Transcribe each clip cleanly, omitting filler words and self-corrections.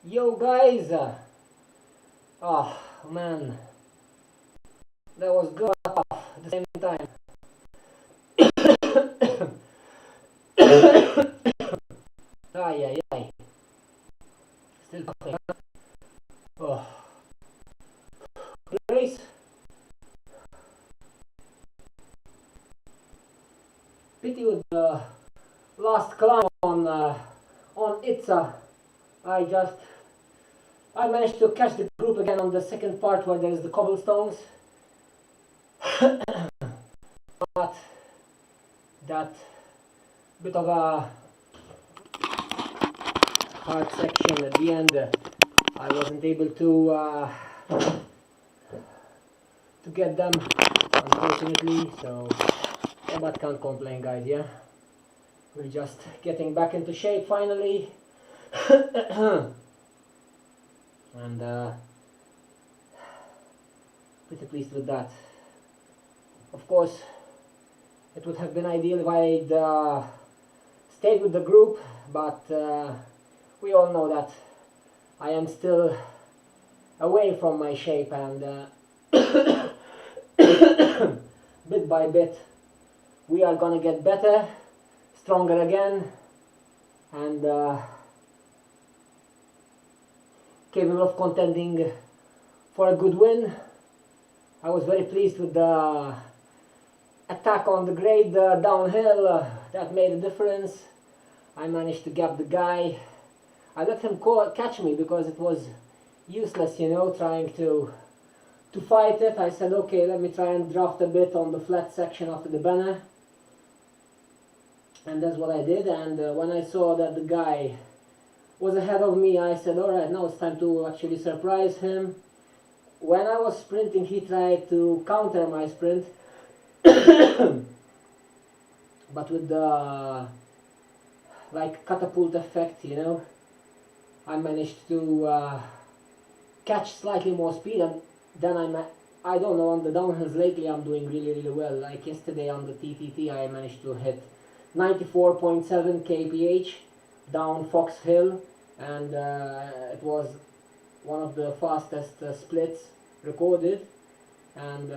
Yo guys, oh man, that was good at the same time. Ay, ay, ay. Still coughing. Oh, Grace, pity with the last climb on Itza. I just I managed to catch the group again on the second part where there is the cobblestones, but that bit of a hard section at the end, I wasn't able to get them, unfortunately. So, yeah, but can't complain, guys. Yeah, we're just getting back into shape finally, and pretty pleased with that. Of course, it would have been ideal if I'd stayed with the group, but we all know that I am still away from my shape, and bit by bit we are gonna get better, stronger again, and capable of contending for a good win. I was very pleased with the attack on the grade downhill. That made a difference. I managed to gap the guy. I let him catch me because it was useless, you know, trying to fight it. I said, okay, let me try and draft a bit on the flat section after the banner, and that's what I did. And when I saw that the guy was ahead of me, I said, alright, now it's time to actually surprise him. When I was sprinting, he tried to counter my sprint, but with the like catapult effect, you know, I managed to catch slightly more speed, and then I don't know, on the downhills lately I'm doing really well. Like yesterday on the TTT I managed to hit 94.7 kph down Fox Hill, and it was one of the fastest splits recorded. And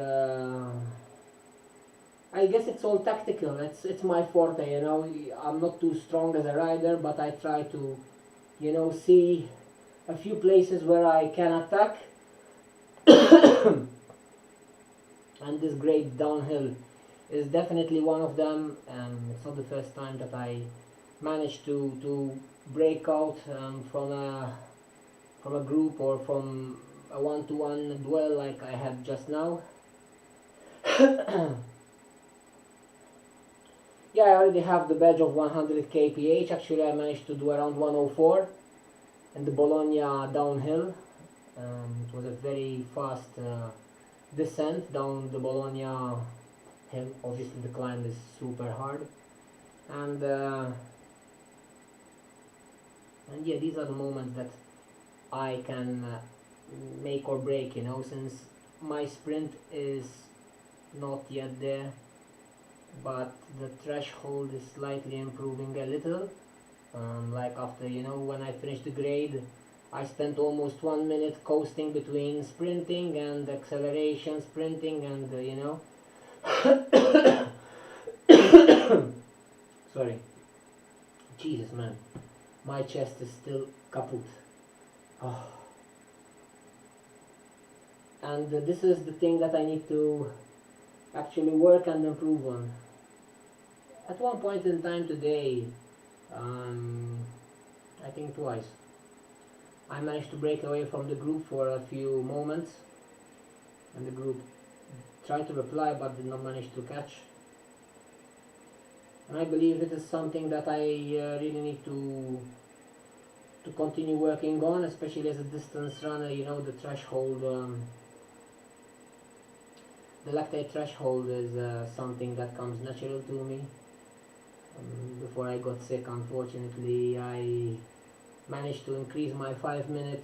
I guess it's all tactical. It's my forte, you know. I'm not too strong as a rider, but I try to, you know, see a few places where I can attack. And this great downhill is definitely one of them. It's not the first time that I managed to break out from a group or from a one-to-one duel like I had just now. Yeah, I already have the badge of 100 kph. Actually, I managed to do around 104 in the Bologna downhill. It was a very fast descent down the Bologna hill. Obviously, the climb is super hard, and yeah, these are the moments that I can make or break, you know, since my sprint is not yet there, but the threshold is slightly improving a little. Like after, you know, when I finished the grade, I spent almost 1 minute coasting between sprinting and acceleration, sprinting and you know. Sorry, Jesus man, my chest is still kaput. Oh. And this is the thing that I need to actually work and improve on. At one point in time today, I think twice, I managed to break away from the group for a few moments, and the group tried to reply but did not manage to catch. And I believe it is something that I really need to continue working on, especially as a distance runner. You know, the threshold, the lactate threshold is something that comes natural to me. Before I got sick, unfortunately, I managed to increase my 5-minute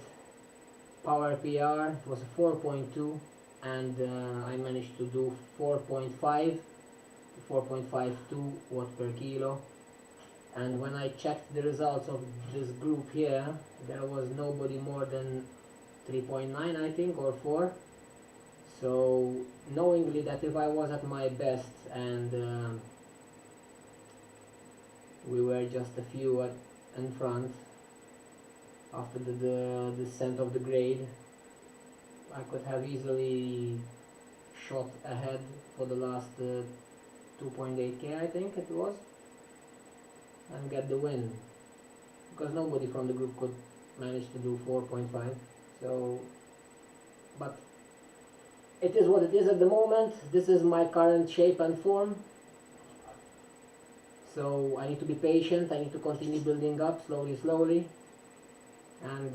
power PR. It was a 4.2, and I managed to do 4.5 to 4.52 watt per kilo. And when I checked the results of this group here, there was nobody more than 3.9 I think, or 4. So knowingly that if I was at my best and we were just a few in front after the descent of the grade, I could have easily shot ahead for the last 2.8k I think it was, and get the win, because nobody from the group could manage to do 4.5. So, but it is what it is at the moment. This is my current shape and form, so I need to be patient. I need to continue building up slowly, and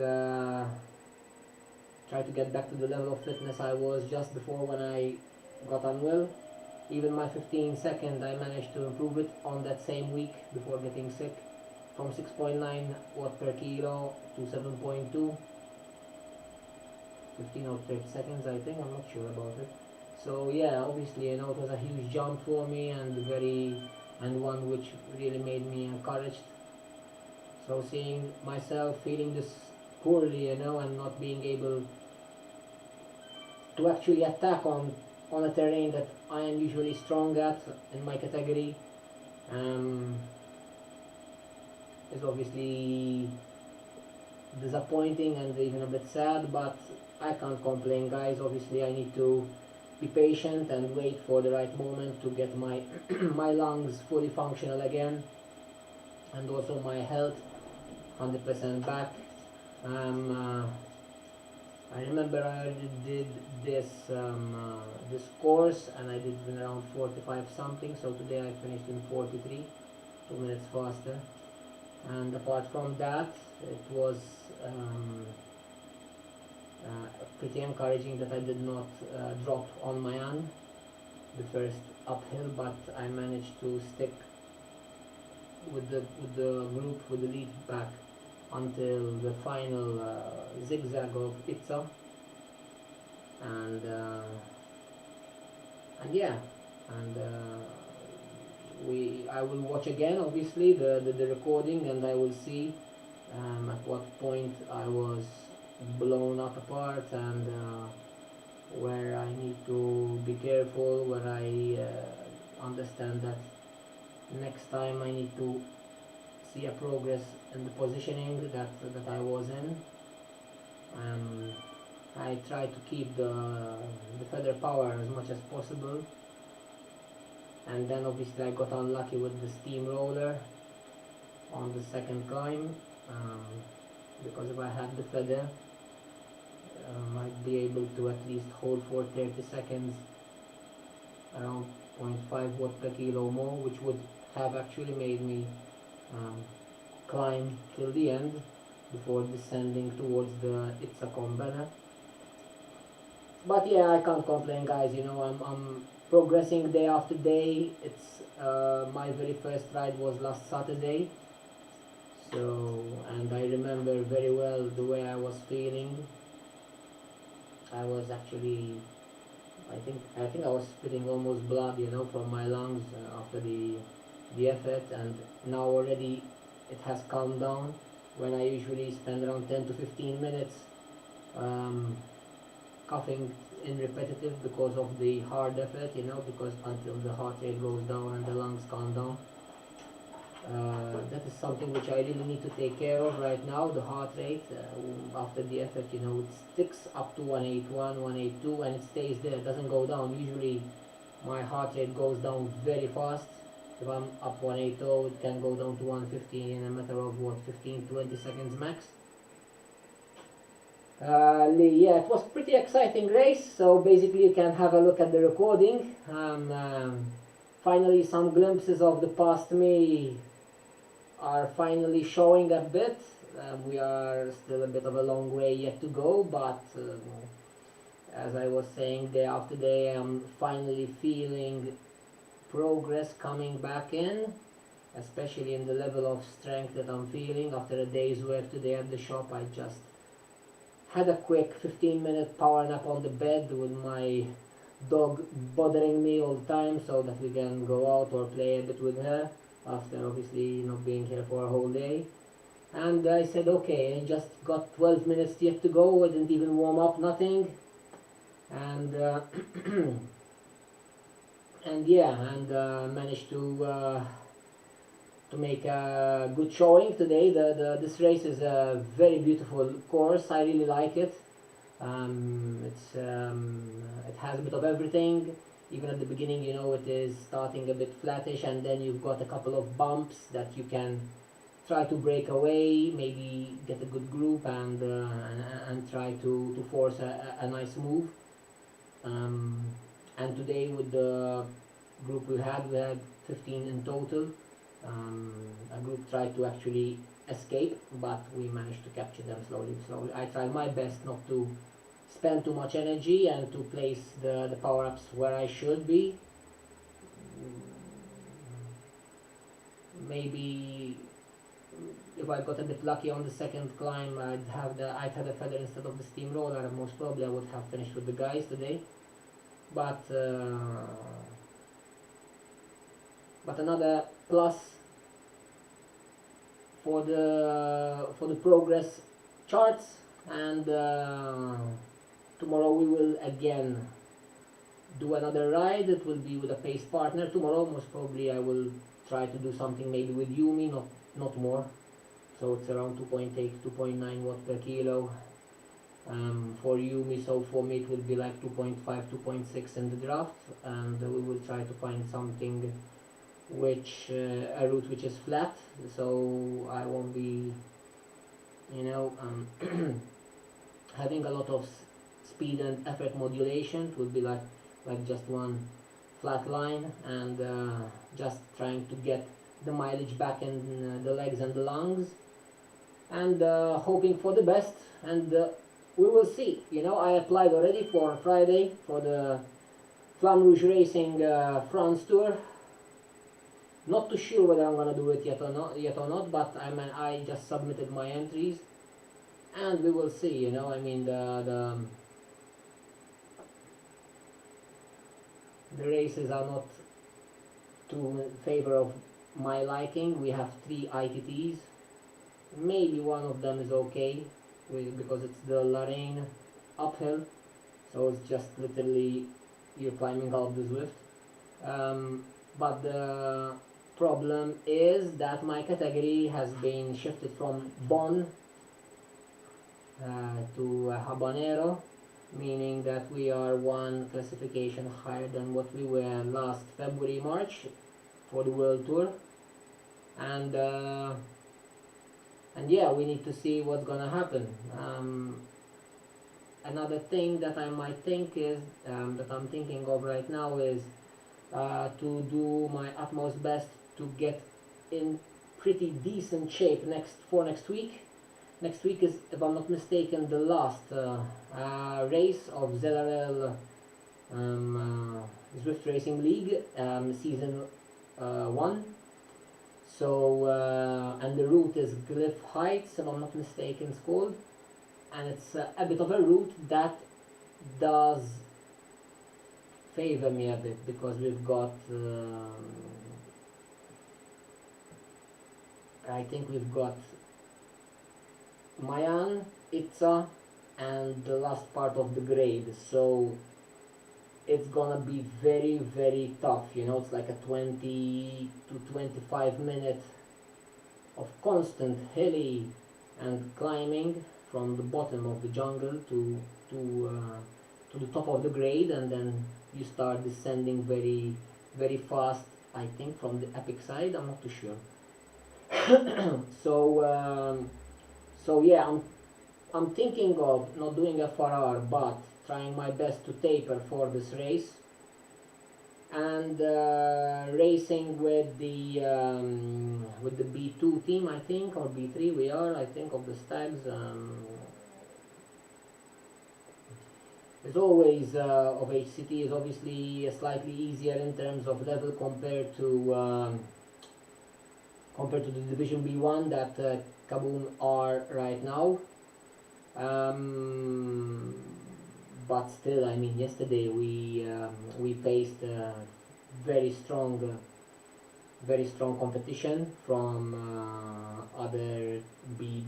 try to get back to the level of fitness I was just before when I got unwell. Even my 15 second, I managed to improve it on that same week before getting sick, from 6.9 watt per kilo to 7.2. 15 or 30 seconds I think, I'm not sure about it. So yeah, obviously, you know, it was a huge jump for me, and one which really made me encouraged. So seeing myself feeling this poorly, you know, and not being able to actually attack on a terrain that I am usually strong at in my category, is obviously disappointing and even a bit sad, but I can't complain, guys. Obviously I need to be patient and wait for the right moment to get my my lungs fully functional again, and also my health 100% back. I remember I did this this course and I did it in around 45 something, so today I finished in 43, 2 minutes faster. And apart from that, it was pretty encouraging that I did not drop on Mayan the first uphill, but I managed to stick with the group, with the lead back until the final zigzag of Pizza, and yeah, and I will watch again obviously the recording, and I will see at what point I was blown up apart, and where I need to be careful, where I understand that next time I need to see a progress in the positioning that I was in. I try to keep the feather power as much as possible, and then obviously I got unlucky with the steamroller on the second climb, because if I had the feather, I'd be able to at least hold for 30 seconds around 0.5 watt per kilo more, which would have actually made me climb till the end before descending towards the Itzakon banner. But yeah, I can't complain, guys. You know, I'm progressing day after day. It's my very first ride was last Saturday, so, and I remember very well the way I was feeling. I was actually, I think I was spitting almost blood, you know, from my lungs after the effort, and now already it has calmed down. When I usually spend around 10 to 15 minutes coughing in repetitive because of the hard effort, you know, because until the heart rate goes down and the lungs calm down. That is something which I really need to take care of right now, the heart rate after the effort. You know, it sticks up to 181, 182, and it stays there, it doesn't go down. Usually my heart rate goes down very fast. If I'm up 180, it can go down to 150 in a matter of what, 15-20 seconds max. Yeah, it was pretty exciting race, so basically you can have a look at the recording. Finally some glimpses of the past me are finally showing a bit. We are still a bit of a long way yet to go, but as I was saying, day after day I'm finally feeling progress coming back in, especially in the level of strength that I'm feeling after a day's work today at the shop. I just had a quick 15-minute power nap on the bed with my dog bothering me all the time so that we can go out or play a bit with her. after obviously not being here for a whole day. And I said, okay, I just got 12 minutes yet to go. I didn't even warm up, nothing. And and yeah, and managed to make a good showing today. This race is a very beautiful course. I really like it. It has a bit of everything. Even at the beginning, you know, it is starting a bit flattish, and then you've got a couple of bumps that you can try to break away, maybe get a good group, and try to force a nice move. Um, and today with the group we had 15 in total. A group tried to actually escape, but we managed to capture them slowly. I tried my best not to spend too much energy and to place the power-ups where I should be. Maybe if I got a bit lucky on the second climb, I'd had a feather instead of the steamroller. Most probably I would have finished with the guys today. But another plus for the progress charts, and tomorrow we will again do another ride. It will be with a pace partner tomorrow. Most probably I will try to do something maybe with Yumi, not more. So it's around 2.8, 2.9 watt per kilo for Yumi. So for me it will be like 2.5, 2.6 in the draft, and we will try to find something which a route which is flat, so I won't be, you know, having a lot of speed and effort modulation. It will be like just one flat line, and just trying to get the mileage back in the legs and the lungs, and hoping for the best. And we will see. You know, I applied already for Friday for the Flamme Rouge Racing France Tour. Not too sure whether I'm gonna do it yet or not, but I just submitted my entries, and we will see. You know, I mean the races are not too in favor of my liking. We have 3 ITTs. Maybe one of them is okay because it's the Lorraine uphill, so it's just literally you're climbing up the Zwift. But the problem is that my category has been shifted from Bonn to Habanero, meaning that we are one classification higher than what we were last February, March for the World Tour. And yeah, we need to see what's gonna happen. Another thing that I might think is that I'm thinking of right now is to do my utmost best to get in pretty decent shape next week. Next week is, if I'm not mistaken, the last race of ZRL Zwift Racing League season 1. So and the route is Glyph Heights, if I'm not mistaken, it's called, and it's a bit of a route that does favor me a bit because we've got I think we've got Mayan, Itza, and the last part of the grade, so it's gonna be very, very tough. You know, it's like a 20 to 25 minutes of constant hilly and climbing from the bottom of the jungle to the top of the grade, and then you start descending very, very fast. I think from the epic side, I'm not too sure. So yeah, I'm thinking of not doing a 4 hour, but trying my best to taper for this race, and racing with the B2 team, I think, or B3 we are, I think, of the Stags. As always, of HCT is obviously slightly easier in terms of level compared to the Division B1 that Kaboom are right now. But still, I mean, yesterday we faced very strong very strong competition from other B1,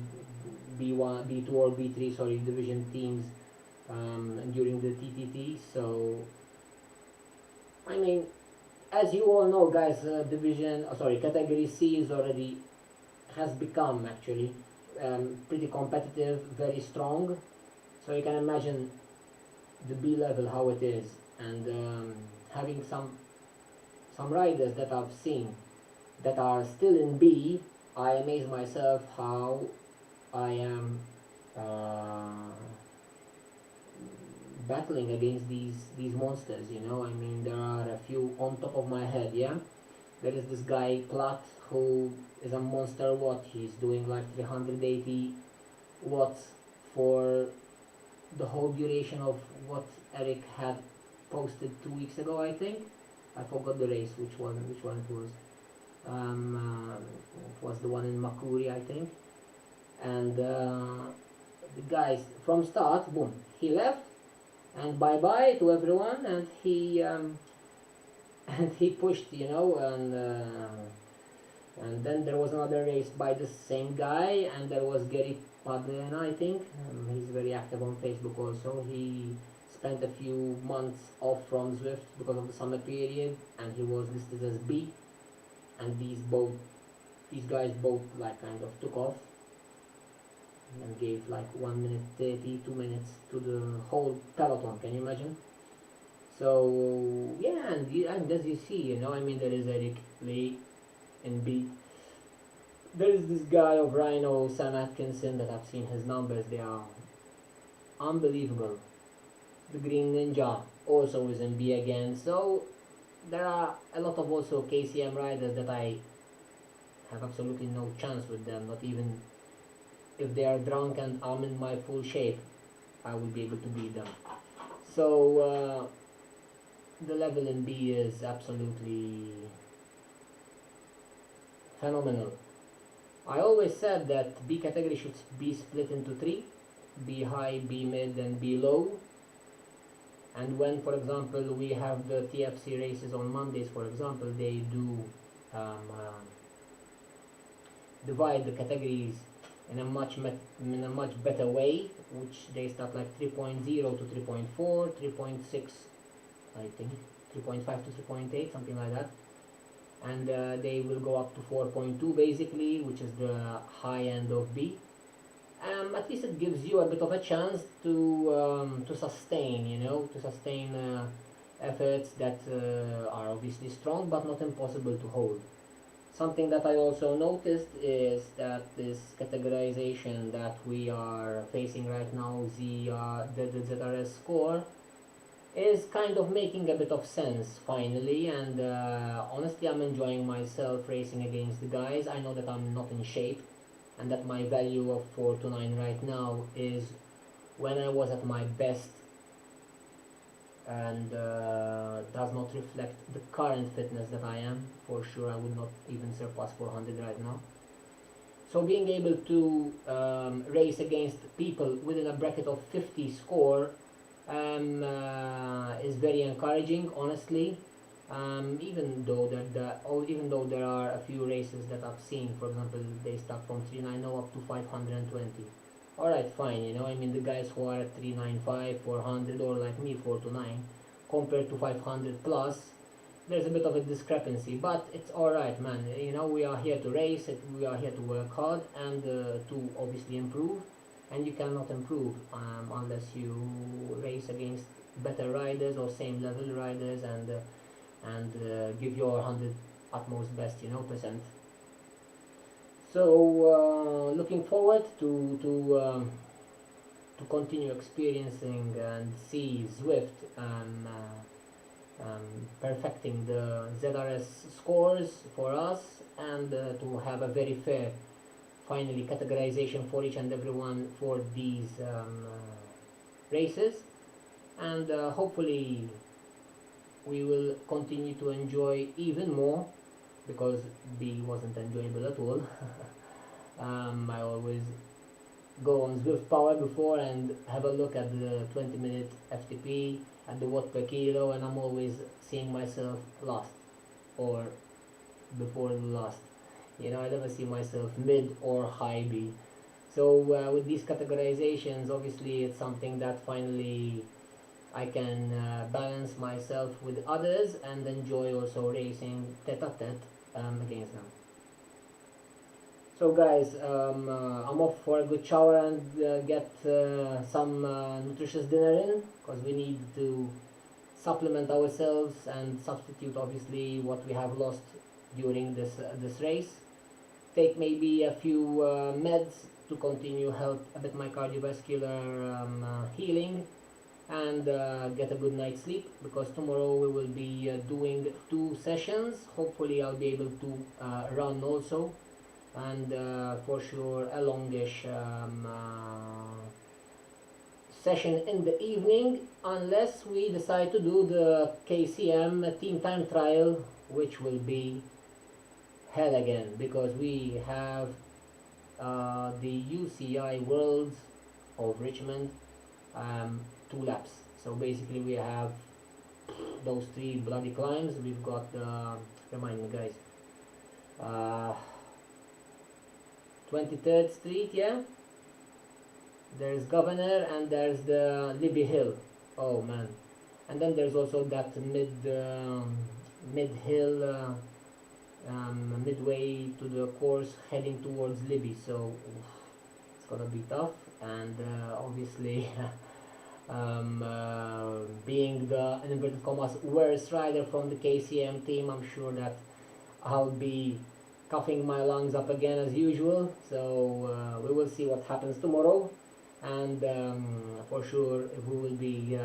B2 or B3, sorry, division teams during the TTT. So I mean, as you all know, guys, category C is already has become actually pretty competitive, very strong. So you can imagine the B level how it is, and having some riders that I've seen that are still in B, I amaze myself how I am battling against these monsters. You know, I mean, there are a few on top of my head. Yeah, there is this guy Platt who is a monster. What he's doing like 380 watts for the whole duration of what Eric had posted 2 weeks ago, I think. I forgot the race, which one it was. It was the one in Makuri, I think. And the guys from start, boom, he left, and bye bye to everyone, and he and he pushed, you know, and then there was another race by the same guy, and there was Gary Padena, I think. He's very active on Facebook also. He spent a few months off from Zwift because of the summer period, and he was listed as B. And these guys both like kind of took off and gave like 1 minute 30, 2 minutes to the whole peloton. Can you imagine? So yeah, and as you see, you know, I mean, there is Eric Lee in B. There is this guy of Rhino, Sam Atkinson, that I've seen his numbers. They are unbelievable. The Green Ninja also is in B again. So there are a lot of also KCM riders that I have absolutely no chance with them. Not even if they are drunk and I'm in my full shape, I will be able to beat them. So the level in B is absolutely phenomenal. I always said that B category should be split into three: B high, B mid, and B low. And when, for example, we have the TFC races on Mondays, for example, they do divide the categories in a much better way, which they start like 3.0 to 3.4, 3.6, I think, 3.5 to 3.8, something like that. And they will go up to 4.2 basically, which is the high end of B. At least it gives you a bit of a chance to sustain, you know, efforts that are obviously strong but not impossible to hold. Something that I also noticed is that this categorization that we are facing right now, the ZRS score, is kind of making a bit of sense finally, and honestly I'm enjoying myself racing against the guys. I know that I'm not in shape, and that my value of 429 right now is when I was at my best, and does not reflect the current fitness that I am. For sure I would not even surpass 400 right now. So being able to race against people within a bracket of 50 score is very encouraging, honestly. Even though there are a few races that I've seen, for example, they start from 390 up to 520. Alright, fine, you know, I mean, the guys who are at 395, 400, or like me, 429, compared to 500 plus, there's a bit of a discrepancy, but it's alright, man. You know, we are here to race, we are here to work hard, and to obviously improve, and you cannot improve unless you race against better riders or same level riders, and give your 100 utmost best, you know, percent. So looking forward to continue experiencing and see Zwift perfecting the ZRS scores for us, and to have a very fair finally categorization for each and every one for these races, and hopefully we will continue to enjoy even more, because B wasn't enjoyable at all. I always go on Zwift Power before and have a look at the 20-minute FTP at the watt per kilo, and I'm always seeing myself lost or before the last. You know, I never see myself mid or high B. So with these categorizations, obviously it's something that finally I can balance myself with others and enjoy also racing tete-a-tete against them. So guys, I'm off for a good shower and get some nutritious dinner in, because we need to supplement ourselves and substitute obviously what we have lost during this race. Take maybe a few meds to continue help a bit my cardiovascular healing, and get a good night's sleep, because tomorrow we will be doing 2 sessions. Hopefully I'll be able to run also, and for sure a longish session in the evening, unless we decide to do the KCM team time trial, which will be hell again, because we have the UCI Worlds of Richmond 2 laps. So basically we have those 3 bloody climbs. We've got remind me guys, 23rd Street, yeah, there's Governor, and there's the Libby Hill. Oh man. And then there's also that mid hill midway to the course heading towards Libby. So it's gonna be tough, and obviously being the, in inverted commas, worst rider from the KCM team, I'm sure that I'll be coughing my lungs up again as usual. So we will see what happens tomorrow, and for sure if we will be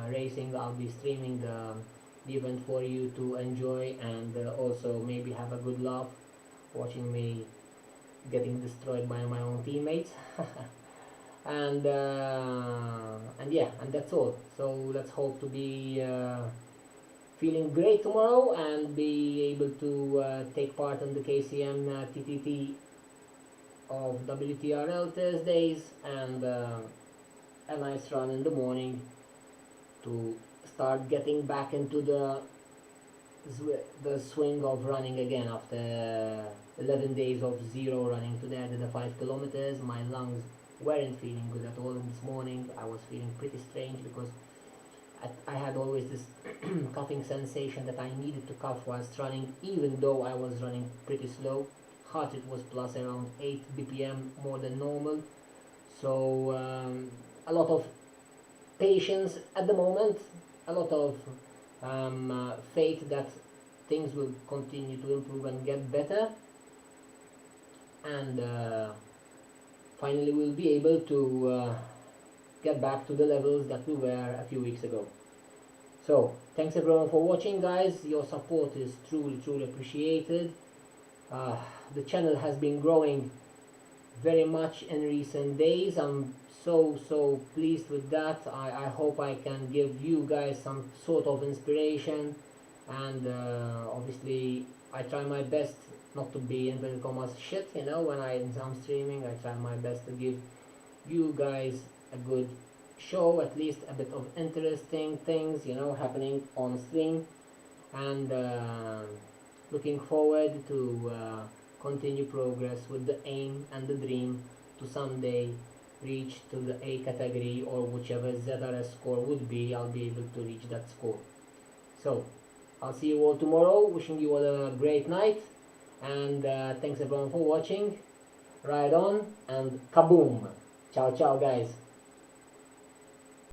racing, I'll be streaming the event for you to enjoy, and also maybe have a good laugh watching me getting destroyed by my own teammates. and yeah, and that's all. So let's hope to be feeling great tomorrow and be able to take part in the KCM TTT of WTRL Thursdays, and a nice run in the morning to start getting back into the swing of running again after 11 days of zero running. Today I did the 5 kilometers. My lungs weren't feeling good at all this morning. I was feeling pretty strange, because I had always this coughing sensation that I needed to cough whilst running, even though I was running pretty slow. Heart rate was plus around 8 BPM more than normal. So a lot of patience at the moment, a lot of faith that things will continue to improve and get better, and finally we'll be able to get back to the levels that we were a few weeks ago. So thanks everyone for watching, guys. Your support is truly appreciated. The channel has been growing very much in recent days. I'm so pleased with that. I hope I can give you guys some sort of inspiration, and obviously I try my best not to be inverted commas shit, you know, when I'm streaming. I try my best to give you guys a good show, at least a bit of interesting things, you know, happening on stream, and looking forward to continue progress with the aim and the dream to someday reach to the A category, or whichever ZRS score would be. I'll be able to reach that score. So I'll see you all tomorrow. Wishing you all a great night, and thanks everyone for watching. Ride on, and kaboom. Ciao guys.